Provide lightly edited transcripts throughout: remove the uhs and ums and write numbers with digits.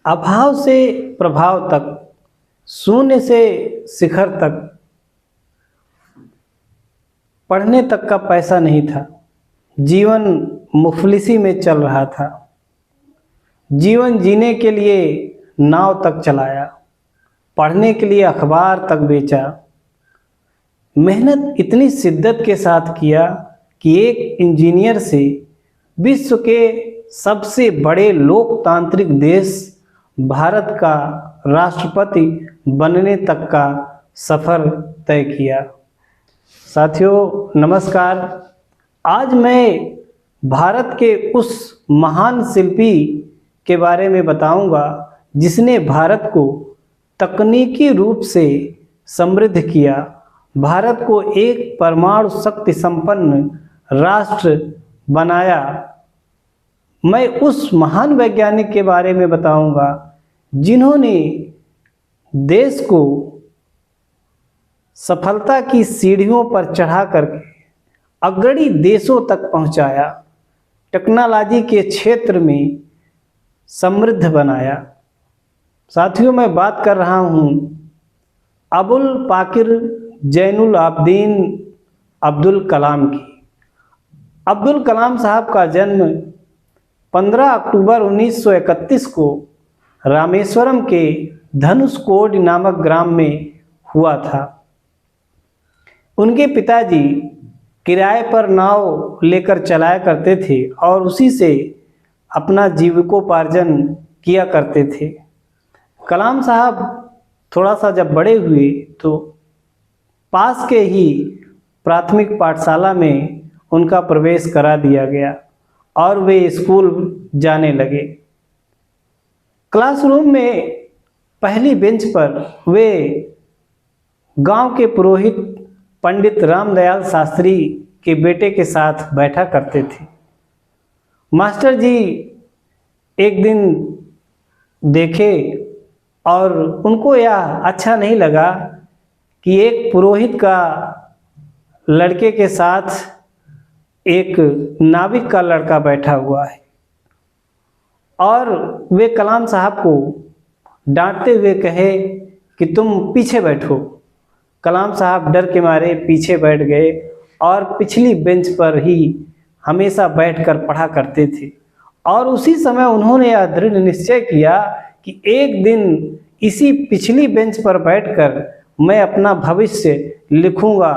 अभाव से प्रभाव तक, शून्य से शिखर तक, पढ़ने तक का पैसा नहीं था। जीवन मुफलिसी में चल रहा था। जीवन जीने के लिए नाव तक चलाया, पढ़ने के लिए अखबार तक बेचा। मेहनत इतनी शिद्दत के साथ किया कि एक इंजीनियर से विश्व के सबसे बड़े लोकतांत्रिक देश भारत का राष्ट्रपति बनने तक का सफ़र तय किया। साथियों नमस्कार। आज मैं भारत के उस महान शिल्पी के बारे में बताऊंगा जिसने भारत को तकनीकी रूप से समृद्ध किया, भारत को एक परमाणु शक्ति संपन्न राष्ट्र बनाया। मैं उस महान वैज्ञानिक के बारे में बताऊंगा जिन्होंने देश को सफलता की सीढ़ियों पर चढ़ा करके अग्रणी देशों तक पहुंचाया, टेक्नोलॉजी के क्षेत्र में समृद्ध बनाया। साथियों मैं बात कर रहा हूं अबुल पाकिर जैनुल आबदीन अब्दुल कलाम की। अब्दुल कलाम साहब का जन्म 15 अक्टूबर 1931 को रामेश्वरम के धनुषकोडी नामक ग्राम में हुआ था। उनके पिताजी किराए पर नाव लेकर चलाया करते थे और उसी से अपना जीविकोपार्जन किया करते थे। कलाम साहब थोड़ा सा जब बड़े हुए तो पास के ही प्राथमिक पाठशाला में उनका प्रवेश करा दिया गया और वे स्कूल जाने लगे। क्लासरूम में पहली बेंच पर वे गांव के पुरोहित पंडित रामदयाल शास्त्री के बेटे के साथ बैठा करते थे। मास्टर जी एक दिन देखे और उनको यह अच्छा नहीं लगा कि एक पुरोहित का लड़के के साथ एक नाविक का लड़का बैठा हुआ है और वे कलाम साहब को डांटते हुए कहे कि तुम पीछे बैठो। कलाम साहब डर के मारे पीछे बैठ गए और पिछली बेंच पर ही हमेशा बैठकर पढ़ा करते थे। और उसी समय उन्होंने यह दृढ़ निश्चय किया कि एक दिन इसी पिछली बेंच पर बैठकर मैं अपना भविष्य लिखूंगा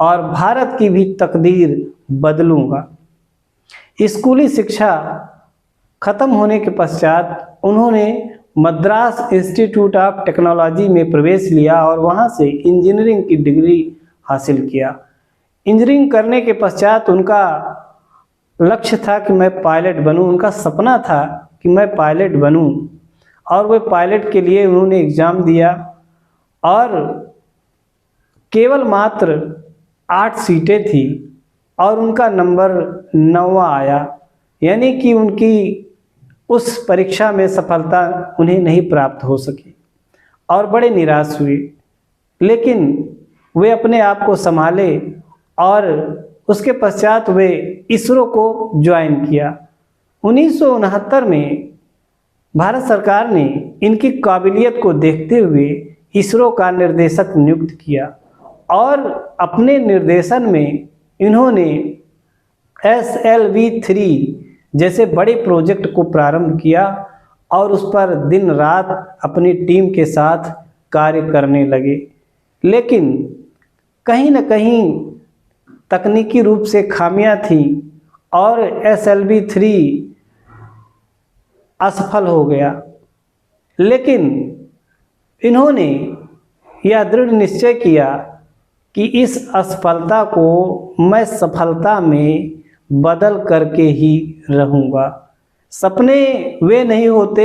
और भारत की भी तकदीर बदलूंगा। स्कूली शिक्षा खत्म होने के पश्चात उन्होंने मद्रास इंस्टीट्यूट ऑफ टेक्नोलॉजी में प्रवेश लिया और वहां से इंजीनियरिंग की डिग्री हासिल किया। इंजीनियरिंग करने के पश्चात उनका लक्ष्य था कि मैं पायलट बनूं, उनका सपना था कि मैं पायलट बनूं और वे पायलट के लिए उन्होंने एग्ज़ाम दिया और केवल मात्र 8 सीटें थी और उनका नंबर 9वां आया, यानी कि उनकी उस परीक्षा में सफलता उन्हें नहीं प्राप्त हो सकी और बड़े निराश हुए। लेकिन वे अपने आप को संभाले और उसके पश्चात वे इसरो को ज्वाइन किया। 1969 में भारत सरकार ने इनकी काबिलियत को देखते हुए इसरो का निर्देशक नियुक्त किया और अपने निर्देशन में इन्होंने SLV-3 जैसे बड़े प्रोजेक्ट को प्रारंभ किया और उस पर दिन रात अपनी टीम के साथ कार्य करने लगे। लेकिन कहीं न कहीं तकनीकी रूप से खामियां थी और SLV-3 असफल हो गया। लेकिन इन्होंने यह दृढ़ निश्चय किया कि इस असफलता को मैं सफलता में बदल करके ही रहूँगा। सपने वे नहीं होते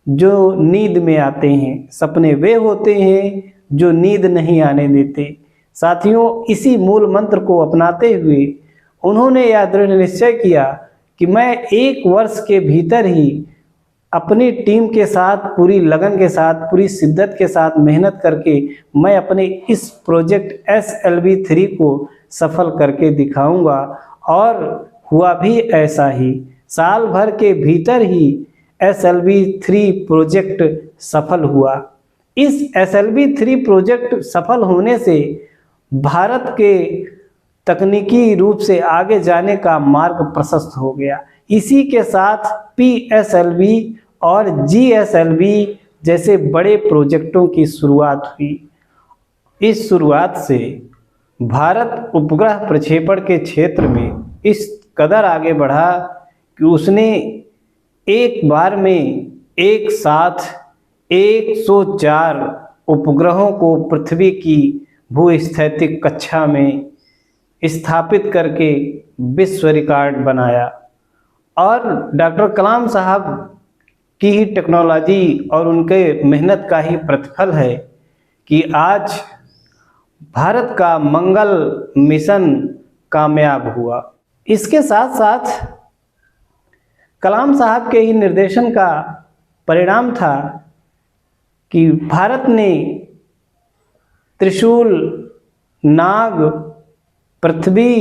जो नींद में आते हैं, सपने वे होते हैं जो नींद नहीं आने देते। साथियों इसी मूल मंत्र को अपनाते हुए उन्होंने यह दृढ़ निश्चय किया कि मैं 1 वर्ष के भीतर ही अपनी टीम के साथ पूरी लगन के साथ पूरी शिद्दत के साथ मेहनत करके मैं अपने इस प्रोजेक्ट SLV-3 को सफल करके दिखाऊंगा। और हुआ भी ऐसा ही। साल भर के भीतर ही SLV-3 प्रोजेक्ट सफल हुआ। इस SLV-3 प्रोजेक्ट सफल होने से भारत के तकनीकी रूप से आगे जाने का मार्ग प्रशस्त हो गया। इसी के साथ PSLV और GSLV जैसे बड़े प्रोजेक्टों की शुरुआत हुई। इस शुरुआत से भारत उपग्रह प्रक्षेपण के क्षेत्र में इस कदर आगे बढ़ा कि उसने एक बार में एक साथ 104 उपग्रहों को पृथ्वी की भूस्थैतिक कक्षा में स्थापित करके विश्व रिकॉर्ड बनाया। और डॉक्टर कलाम साहब की ही टेक्नोलॉजी और उनके मेहनत का ही प्रतिफल है कि आज भारत का मंगल मिशन कामयाब हुआ। इसके साथ साथ कलाम साहब के ही निर्देशन का परिणाम था कि भारत ने त्रिशूल, नाग, पृथ्वी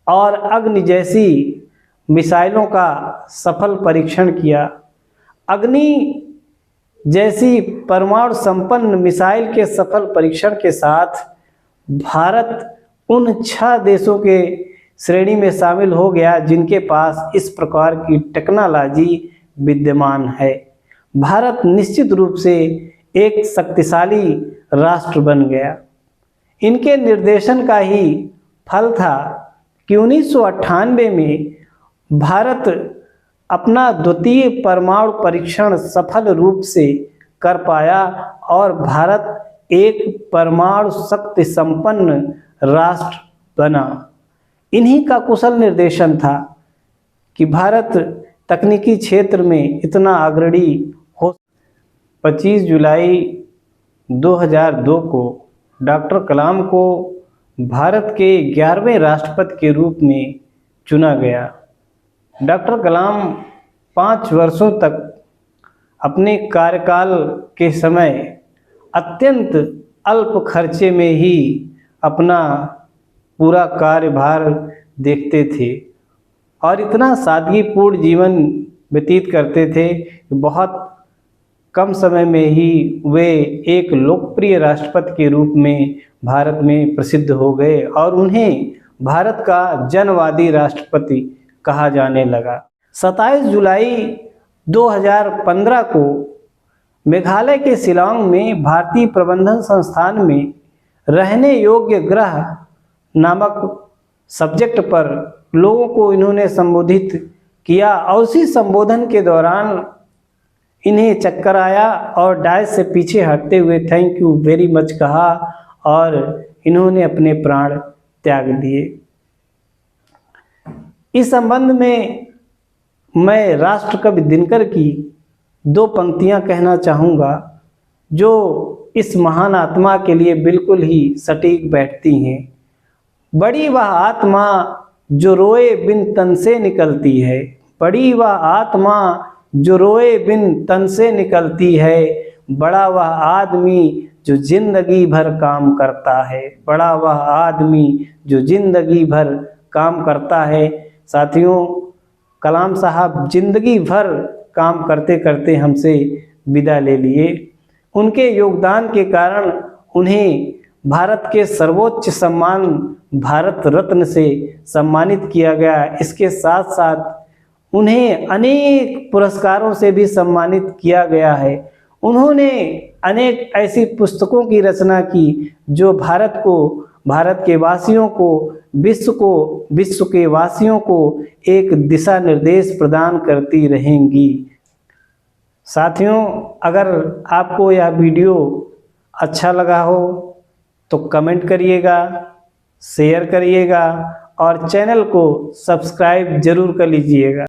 और अग्नि जैसी मिसाइलों का सफल परीक्षण किया। अग्नि जैसी परमाणु संपन्न मिसाइल के सफल परीक्षण के साथ भारत उन 6 देशों के श्रेणी में शामिल हो गया जिनके पास इस प्रकार की टेक्नोलॉजी विद्यमान है। भारत निश्चित रूप से एक शक्तिशाली राष्ट्र बन गया। इनके निर्देशन का ही फल था कि 1998 में भारत अपना द्वितीय परमाणु परीक्षण सफल रूप से कर पाया और भारत एक परमाणु शक्ति संपन्न राष्ट्र बना। इन्हीं का कुशल निर्देशन था कि भारत तकनीकी क्षेत्र में इतना अग्रणी हो। 25 जुलाई 2002 को डॉक्टर कलाम को भारत के 11वें राष्ट्रपति के रूप में चुना गया। डॉक्टर कलाम 5 वर्षों तक अपने कार्यकाल के समय अत्यंत अल्प खर्चे में ही अपना पूरा कार्यभार देखते थे और इतना सादगीपूर्ण जीवन व्यतीत करते थे कि बहुत कम समय में ही वे एक लोकप्रिय राष्ट्रपति के रूप में भारत में प्रसिद्ध हो गए और उन्हें भारत का जनवादी राष्ट्रपति कहा जाने लगा। 27 जुलाई 2015 को मेघालय के शिलांग में भारतीय प्रबंधन संस्थान में रहने योग्य ग्रह नामक सब्जेक्ट पर लोगों को इन्होंने संबोधित किया और उसी संबोधन के दौरान इन्हें चक्कर आया और डायस से पीछे हटते हुए थैंक यू वेरी मच कहा और इन्होंने अपने प्राण त्याग दिए। इस संबंध में मैं राष्ट्रकवि दिनकर की 2 पंक्तियां कहना चाहूँगा जो इस महान आत्मा के लिए बिल्कुल ही सटीक बैठती हैं। बड़ी वह आत्मा जो रोए बिन तन से निकलती है, बड़ी वह आत्मा जो रोए बिन तन से निकलती है, बड़ा वह आदमी जो जिंदगी भर काम करता है, बड़ा वह आदमी जो जिंदगी भर काम करता है। साथियों, कलाम साहब जिंदगी भर काम करते करते हमसे विदा ले लिए। उनके योगदान के कारण उन्हें भारत के सर्वोच्च सम्मान भारत रत्न से सम्मानित किया गया। इसके साथ साथ उन्हें अनेक पुरस्कारों से भी सम्मानित किया गया है। उन्होंने अनेक ऐसी पुस्तकों की रचना की जो भारत को, भारत के वासियों को, विश्व के वासियों को एक दिशा निर्देश प्रदान करती रहेंगी। साथियों, अगर आपको यह वीडियो अच्छा लगा हो तो कमेंट करिएगा, शेयर करिएगा और चैनल को सब्सक्राइब जरूर कर लीजिएगा।